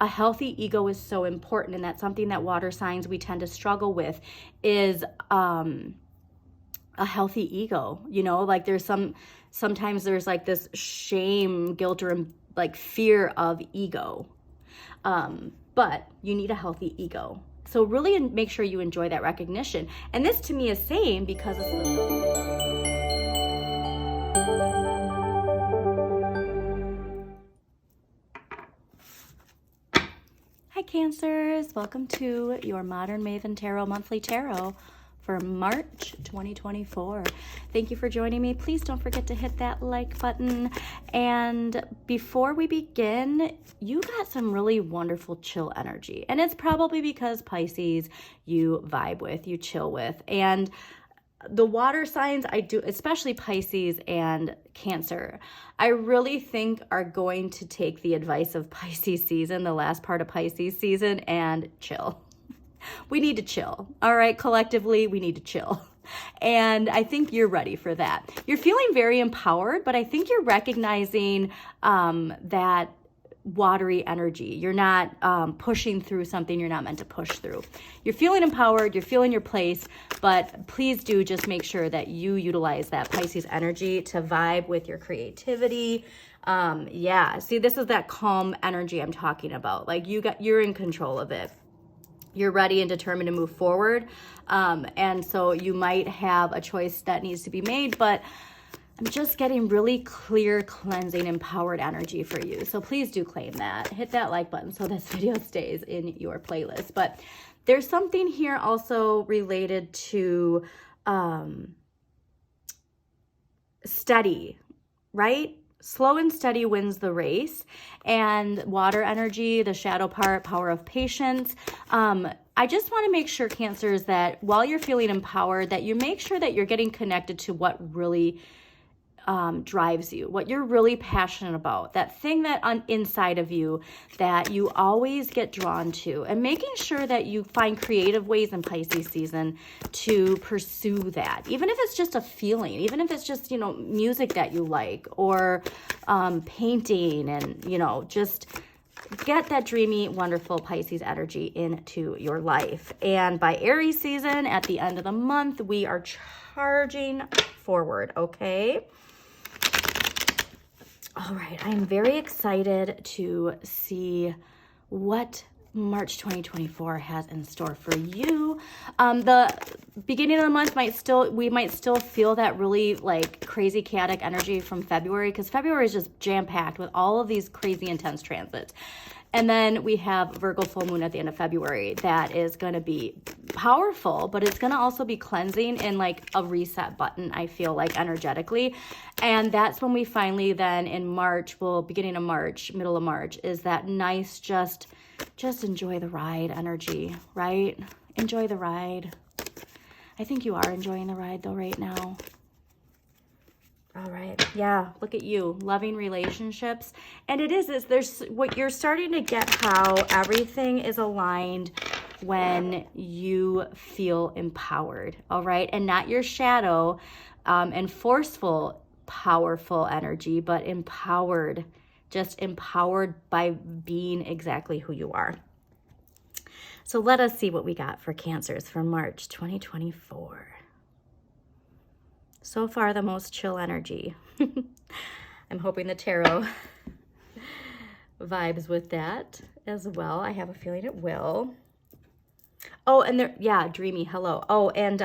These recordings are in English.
a healthy ego is so important, and that's something that water signs we tend to struggle with is a healthy ego. You know, like sometimes there's like this shame, guilt, or like fear of ego. But you need a healthy ego. So really make sure you enjoy that recognition. And this to me is saying because Hi Cancers, welcome to your Modern Maven Tarot Monthly Tarot for March 2024. Thank you for joining me. Please don't forget to hit that like button. And before we begin, you got some really wonderful chill energy. And it's probably because Pisces you vibe with, you chill with. And the water signs I do, especially Pisces and Cancer, I really think are going to take the advice of Pisces season, the last part of Pisces season, and chill. We need to chill. All right, collectively, we need to chill. And I think you're ready for that. You're feeling very empowered, but I think you're recognizing that watery energy. You're not pushing through something you're not meant to push through. You're feeling empowered, you're feeling your place, but please do just make sure that you utilize that Pisces energy to vibe with your creativity. Yeah, see, this is that calm energy I'm talking about. Like you're in control of it. You're ready and determined to move forward. And so you might have a choice that needs to be made, but I'm just getting really clear, cleansing, empowered energy for you. So please do claim that. Hit that like button so this video stays in your playlist. But there's something here also related to steady, right? Slow and steady wins the race. And water energy, the shadow part, power of patience. I just want to make sure, Cancers, that while you're feeling empowered, that you make sure that you're getting connected to what really drives you, what you're really passionate about, that thing that inside of you that you always get drawn to, and making sure that you find creative ways in Pisces season to pursue that, even if it's just a feeling, even if it's just, you know, music that you like, or painting, and, you know, just get that dreamy, wonderful Pisces energy into your life. And by Aries season, at the end of the month, we are charging forward, okay? All right, I am very excited to see what March 2024 has in store for you. The beginning of the month we might still feel that really like crazy chaotic energy from February, because February is just jam-packed with all of these crazy intense transits. And then we have Virgo full moon at the end of February that is going to be powerful, but it's going to also be cleansing and like a reset button, I feel like, energetically. And that's when we finally then in March, beginning of March, middle of March, is that nice just enjoy the ride energy, right? Enjoy the ride. I think you are enjoying the ride though right now. All right. Yeah. Look at you. Loving relationships. And there's what you're starting to get, how everything is aligned when you feel empowered. All right. And not your shadow and forceful, powerful energy, but empowered, just empowered by being exactly who you are. So let us see what we got for Cancers for March 2024. So far, the most chill energy. I'm hoping the tarot vibes with that as well. I have a feeling it will. Oh, and there, yeah, dreamy, hello. Oh, and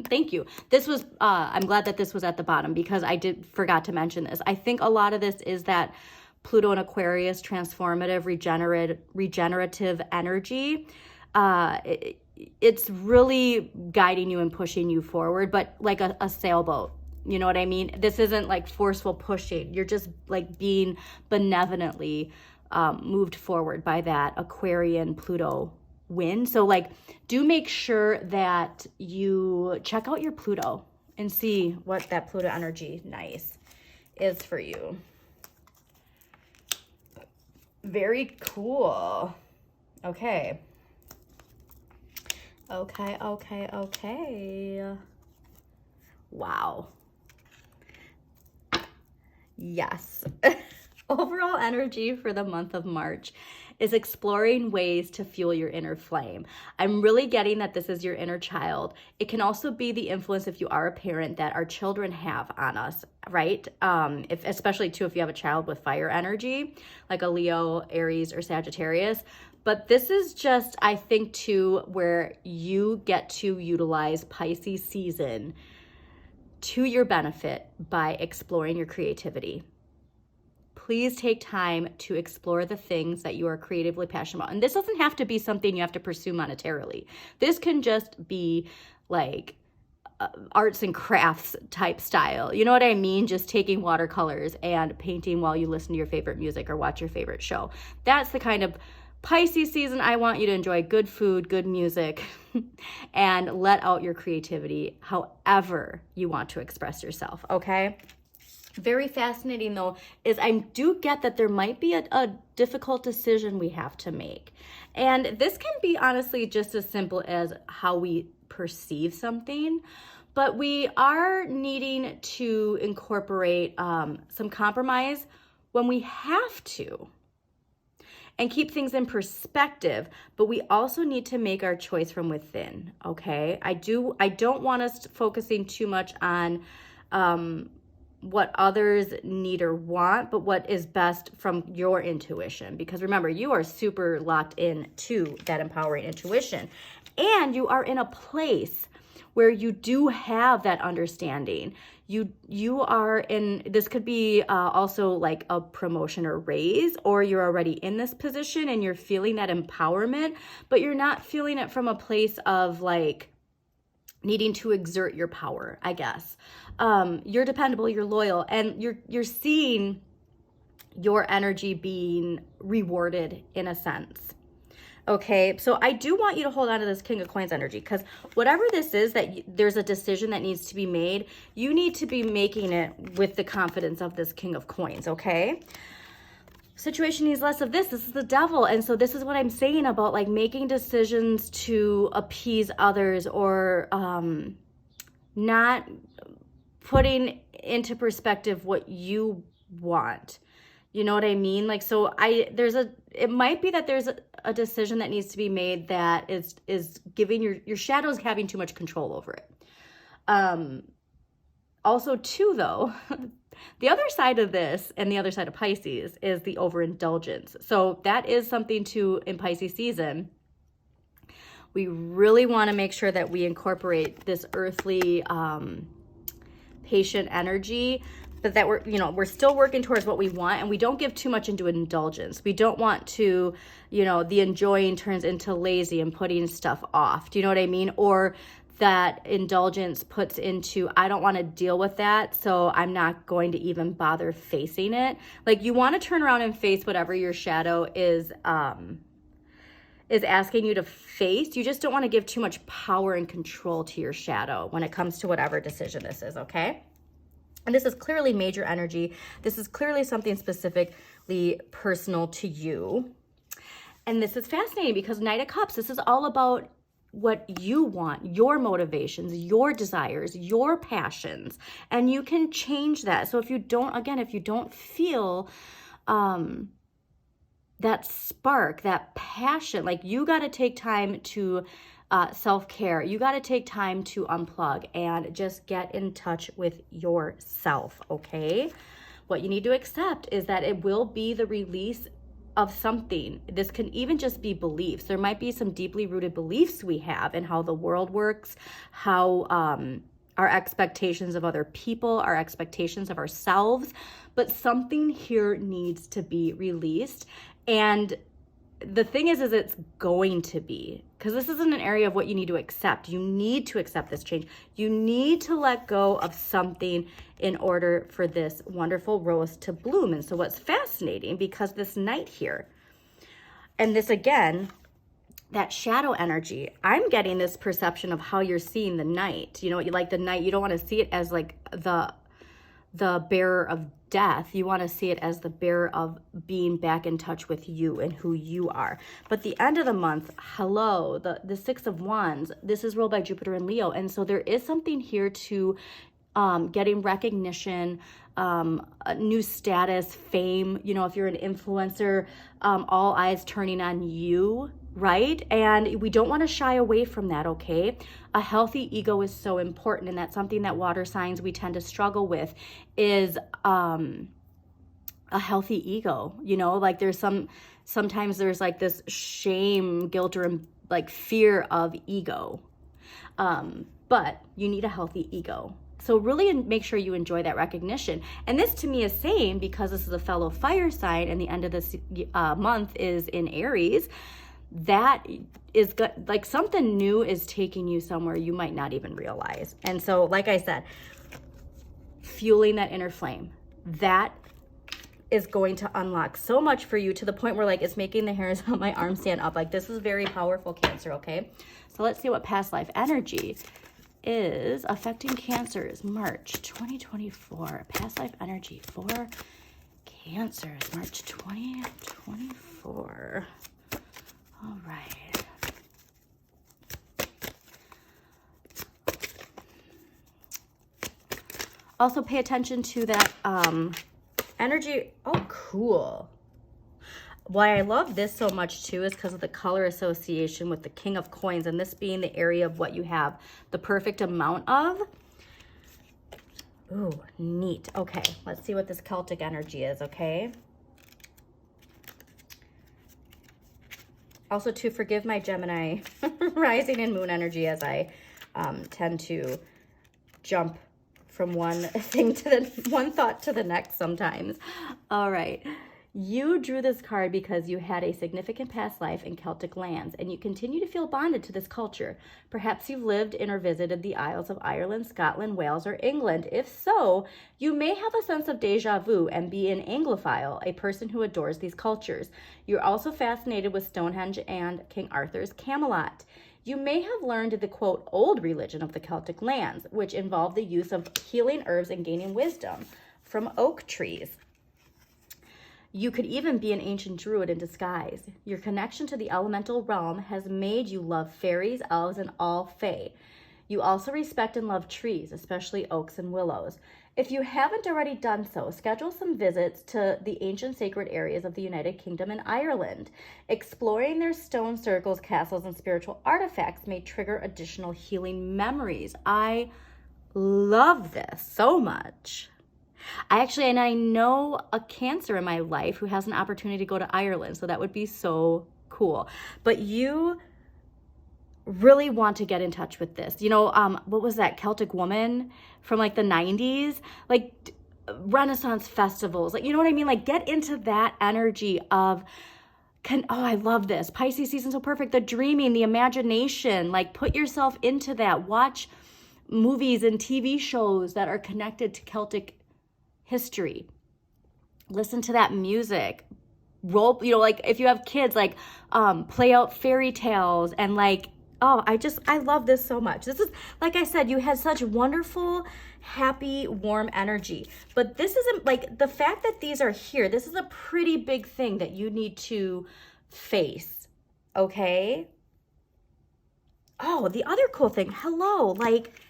thank you. This was, I'm glad that this was at the bottom, because I forgot to mention this. I think a lot of this is that Pluto and Aquarius transformative, regenerative energy. It's really guiding you and pushing you forward, but like a sailboat. You know what I mean? This isn't like forceful pushing. You're just like being benevolently moved forward by that Aquarian Pluto wind. So like, do make sure that you check out your Pluto and see what that Pluto energy nice is for you. Very cool. Okay. Okay. Wow. Yes. overall energy for the month of March is exploring ways to fuel your inner flame. I'm really getting that this is your inner child. It can also be the influence, if you are a parent, that our children have on us, right? If especially too if you have a child with fire energy, like a Leo, Aries, or Sagittarius. But this is just, I think, too, where you get to utilize Pisces season to your benefit by exploring your creativity. Please take time to explore the things that you are creatively passionate about. And this doesn't have to be something you have to pursue monetarily. This can just be like arts and crafts type style. You know what I mean? Just taking watercolors and painting while you listen to your favorite music or watch your favorite show. That's the kind of Pisces season I want you to enjoy. Good food, good music, and let out your creativity however you want to express yourself, okay? Very fascinating though is I do get that there might be a difficult decision we have to make. And this can be honestly just as simple as how we perceive something, but we are needing to incorporate some compromise when we have to and keep things in perspective, but we also need to make our choice from within, okay? I don't want us focusing too much on what others need or want, but what is best from your intuition. Because remember, you are super locked in to that empowering intuition. And you are in a place where you do have that understanding. You are in, this could be also like a promotion or raise, or you're already in this position and you're feeling that empowerment, but you're not feeling it from a place of like needing to exert your power, I guess. You're dependable, you're loyal, and you're seeing your energy being rewarded in a sense. Okay, so I do want you to hold on to this King of Coins energy, because whatever this is that there's a decision that needs to be made, you need to be making it with the confidence of this King of Coins, okay? Situation needs less of this. This is the devil. And so this is what I'm saying about like making decisions to appease others or not putting into perspective what you want. You know what I mean? Like, so it might be that there's a decision that needs to be made that is giving your shadows having too much control over it. Also too though, the other side of this and the other side of Pisces is the overindulgence. So that is something too in Pisces season. We really want to make sure that we incorporate this earthly, patient energy, but that we're still working towards what we want, and we don't give too much into indulgence. We don't want to, the enjoying turns into lazy and putting stuff off. Do you know what I mean? Or that indulgence puts into, I don't want to deal with that, so I'm not going to even bother facing it. Like, you want to turn around and face whatever your shadow is asking you to face. You just don't want to give too much power and control to your shadow when it comes to whatever decision this is, okay? And this is clearly major energy. This is clearly something specifically personal to you. And this is fascinating because Knight of Cups, this is all about what you want, your motivations, your desires, your passions, and you can change that. So if you don't feel that spark, that passion, like, you got to take time to self-care. You got to take time to unplug and just get in touch with yourself, okay? What you need to accept is that it will be the release of something. This can even just be beliefs. There might be some deeply rooted beliefs we have in how the world works, how our expectations of other people, our expectations of ourselves, but something here needs to be released. And the thing is it's going to be, because this isn't an area of what you need to accept. You need to accept this change. You need to let go of something in order for this wonderful rose to bloom. And so what's fascinating, because this Knight here, and this again, that shadow energy, I'm getting this perception of how you're seeing the Knight. You like the Knight, you don't want to see it as like the bearer of death. You want to see it as the bearer of being back in touch with you and who you are. But the end of the month, hello, the Six of Wands, this is ruled by Jupiter and Leo. And so there is something here to getting recognition, a new status, fame, you know, if you're an influencer, all eyes turning on you, right? And we don't want to shy away from that, okay? A healthy ego is so important, and that's something that water signs we tend to struggle with is a healthy ego, you know, like sometimes there's like this shame, guilt, or like fear of ego. But you need a healthy ego. So really make sure you enjoy that recognition. And this to me is saying, because this is a fellow fire sign and the end of this month is in Aries, that is good. Like something new is taking you somewhere you might not even realize. And so, like I said, fueling that inner flame, that is going to unlock so much for you to the point where like it's making the hairs on my arm stand up. Like this is very powerful, Cancer, okay? So let's see what past life energy is affecting Cancers, March 2024. Past life energy for Cancers, March 2024. All right. Also pay attention to that energy. Oh, cool. Why I love this so much too is because of the color association with the King of Coins, and this being the area of what you have the perfect amount of. Ooh, neat. Okay, let's see what this Celtic energy is, okay? Also, to forgive my Gemini rising and moon energy, as I tend to jump from one thing to one thought to the next sometimes. All right. You drew this card because you had a significant past life in Celtic lands, and you continue to feel bonded to this culture. Perhaps you've lived in or visited the Isles of Ireland, Scotland, Wales, or England. If so, you may have a sense of deja vu and be an Anglophile, a person who adores these cultures. You're also fascinated with Stonehenge and King Arthur's Camelot. You may have learned the, quote, old religion of the Celtic lands, which involved the use of healing herbs and gaining wisdom from oak trees. You could even be an ancient druid in disguise. Your connection to the elemental realm has made you love fairies, elves, and all fae. You also respect and love trees, especially oaks and willows. If you haven't already done so, schedule some visits to the ancient sacred areas of the United Kingdom and Ireland. Exploring their stone circles, castles, and spiritual artifacts may trigger additional healing memories. I love this so much. And I know a Cancer in my life who has an opportunity to go to Ireland, so that would be so cool. But you really want to get in touch with this. You know, what was that Celtic woman from like the 90s? Like Renaissance festivals, like, you know what I mean? Like get into that energy of, oh, I love this. Pisces season so perfect. The dreaming, the imagination, like put yourself into that. Watch movies and TV shows that are connected to Celtic history. Listen to that music. Roll, you know, like if you have kids, like play out fairy tales and like, oh, I love this so much. This is, like I said, you had such wonderful, happy, warm energy. But this isn't like the fact that these are here. This is a pretty big thing that you need to face. Okay. Oh, the other cool thing. Hello. Like,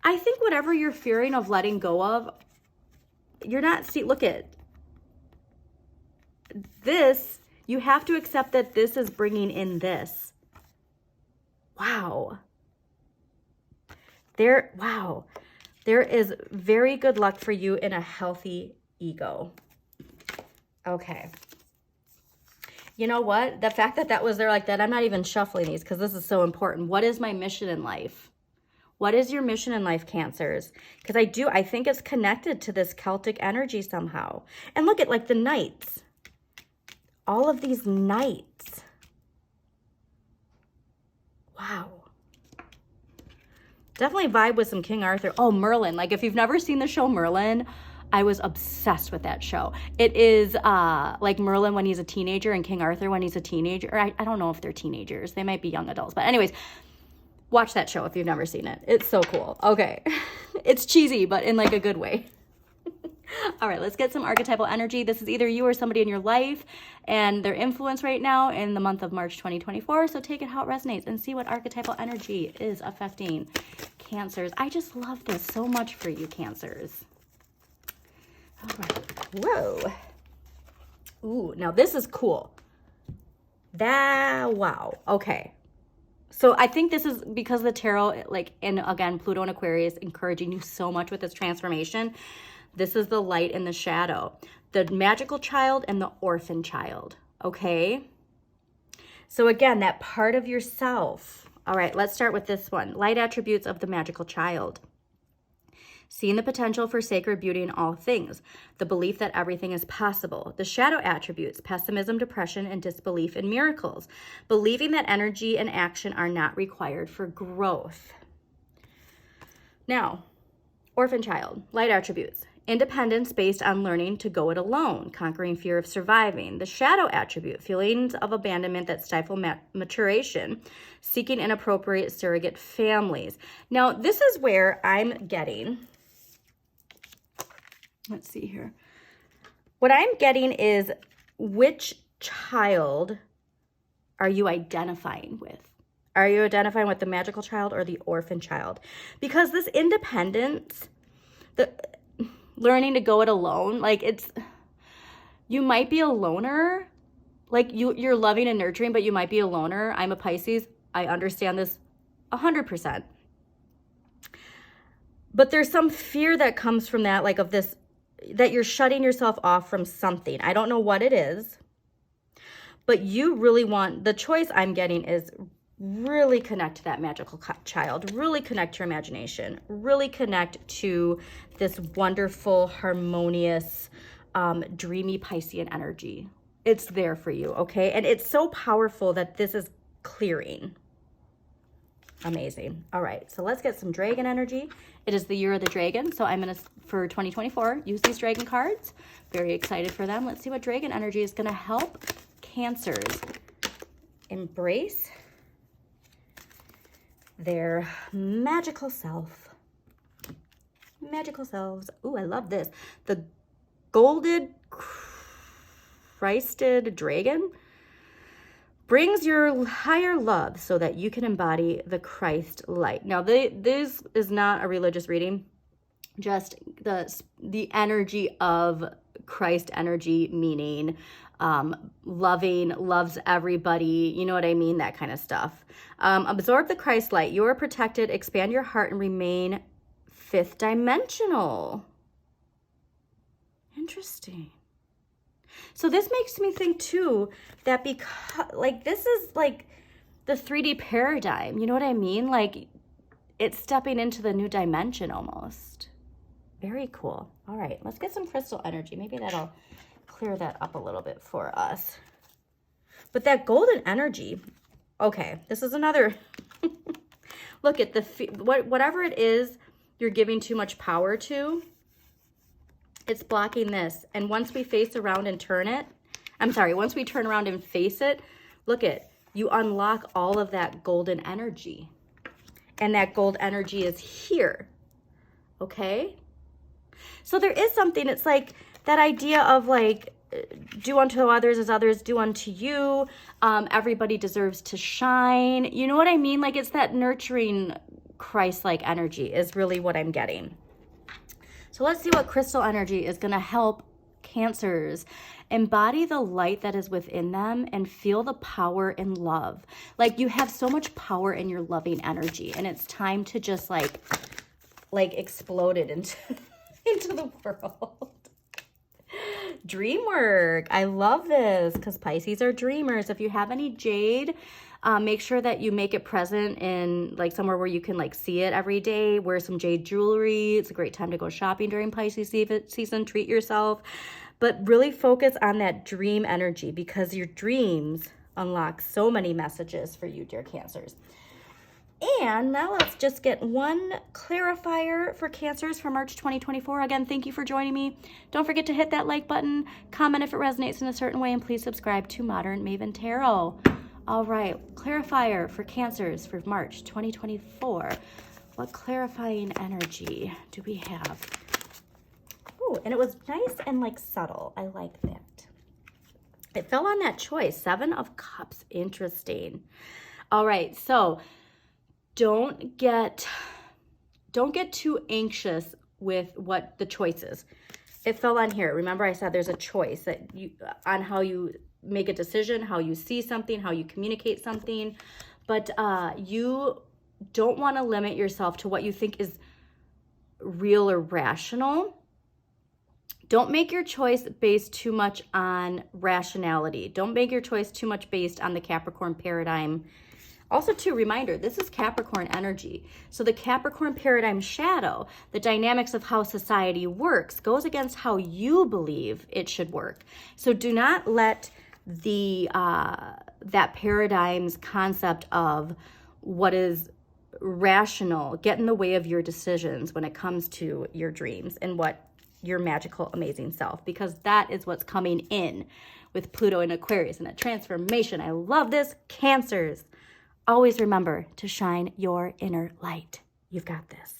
I think whatever you're fearing of letting go of, you're not, see, look at this. You have to accept that this is bringing in this. Wow. There is very good luck for you in a healthy ego. Okay. You know what? The fact that that was there like that, I'm not even shuffling these because this is so important. What is my mission in life? What is your mission in life, Cancers? Because I think it's connected to this Celtic energy somehow. And look at like the knights. All of these knights. Wow. Definitely vibe with some King Arthur. Oh, Merlin. Like if you've never seen the show Merlin, I was obsessed with that show. It is like Merlin when he's a teenager and King Arthur when he's a teenager. I don't know if they're teenagers. They might be young adults. But anyways, watch that show if you've never seen it. It's so cool. Okay. It's cheesy, but in like a good way. All right, let's get some archetypal energy. This is either you or somebody in your life and their influence right now in the month of March 2024. So take it how it resonates and see what archetypal energy is affecting Cancers. I just love this so much for you, Cancers. All right. Whoa. Ooh, now this is cool. Wow. Okay. So I think this is because the tarot, like, and again, Pluto and Aquarius encouraging you so much with this transformation. This is the light and the shadow, the magical child and the orphan child. Okay. So again, that part of yourself. All right, let's start with this one. Light attributes of the magical child. Seeing the potential for sacred beauty in all things, the belief that everything is possible. The shadow attributes, pessimism, depression, and disbelief in miracles, believing that energy and action are not required for growth. Now, orphan child, light attributes, independence based on learning to go it alone, conquering fear of surviving. The shadow attribute, feelings of abandonment that stifle maturation, seeking inappropriate surrogate families. Now, this is where I'm getting... Let's see here. What I'm getting is, which child are you identifying with? Are you identifying with the magical child or the orphan child? Because this independence, the learning to go it alone, like you might be a loner. Like you're loving and nurturing, but you might be a loner. I'm a Pisces. I understand this 100%. But there's some fear that comes from that, like of this, that you're shutting yourself off from something. I don't know what it is, but you really want, the choice I'm getting is really connect to that magical child, really connect to your imagination, really connect to this wonderful, harmonious, dreamy Piscean energy. It's there for you, okay? And it's so powerful that this is clearing. Amazing. All right, so let's get some dragon energy. It is the year of the dragon, so I'm going to, for 2024, use these dragon cards. Very excited for them. Let's see what dragon energy is going to help Cancers embrace their magical self. Magical selves. Ooh, I love this. The golden Christed dragon brings your higher love so that you can embody the Christ light. Now, this is not a religious reading, just the energy of Christ energy, meaning loving, loves everybody, you know what I mean, that kind of stuff. Absorb the Christ light. You are protected, expand your heart, and remain fifth dimensional. Interesting. So this makes me think too that because like this is like the 3D paradigm, you know what I mean? Like it's stepping into the new dimension almost. Very cool. All right, let's get some crystal energy. Maybe that'll clear that up a little bit for us. But that golden energy, okay, this is another, look at the, whatever it is you're giving too much power to, it's blocking this. And once we face around and turn it, once we turn around and face it, look at, you unlock all of that golden energy. And that gold energy is here, okay? So there is something, it's like that idea of like, do unto others as others do unto you. Everybody deserves to shine. You know what I mean? Like it's that nurturing Christ-like energy is really what I'm getting. So let's see what crystal energy is going to help Cancers embody the light that is within them and feel the power and love. Like you have so much power in your loving energy, and it's time to just like explode it into the world. Dream work. I love this because Pisces are dreamers. If you have any jade, make sure that you make it present in like somewhere where you can like see it every day. Wear some jade jewelry. It's a great time to go shopping during Pisces season. Treat yourself, but really focus on that dream energy because your dreams unlock so many messages for you, dear Cancers. And now let's just get one clarifier for Cancers for March 2024. Again, thank you for joining me. Don't forget to hit that like button, comment if it resonates in a certain way, and please subscribe to Modern Maven Tarot. All right, clarifier for Cancers for March 2024. What clarifying energy do we have? Oh, and it was nice and like subtle. I like that. It fell on that choice. 7 of Cups. Interesting. All right, so don't get too anxious with what the choice is. it fell on here. Remember I said there's a choice that you on how you make a decision, how you see something, how you communicate something. But you don't want to limit yourself to what you think is real or rational. Don't make your choice based too much on rationality. Don't make your choice too much based on the Capricorn paradigm. Also, too, reminder, this is Capricorn energy. So the Capricorn paradigm shadow, the dynamics of how society works, goes against how you believe it should work. So do not let the that paradigm's concept of what is rational get in the way of your decisions when it comes to your dreams and what your magical, amazing self, because that is what's coming in with Pluto and Aquarius and a transformation. I love this, Cancers. Always remember to shine your inner light. You've got this.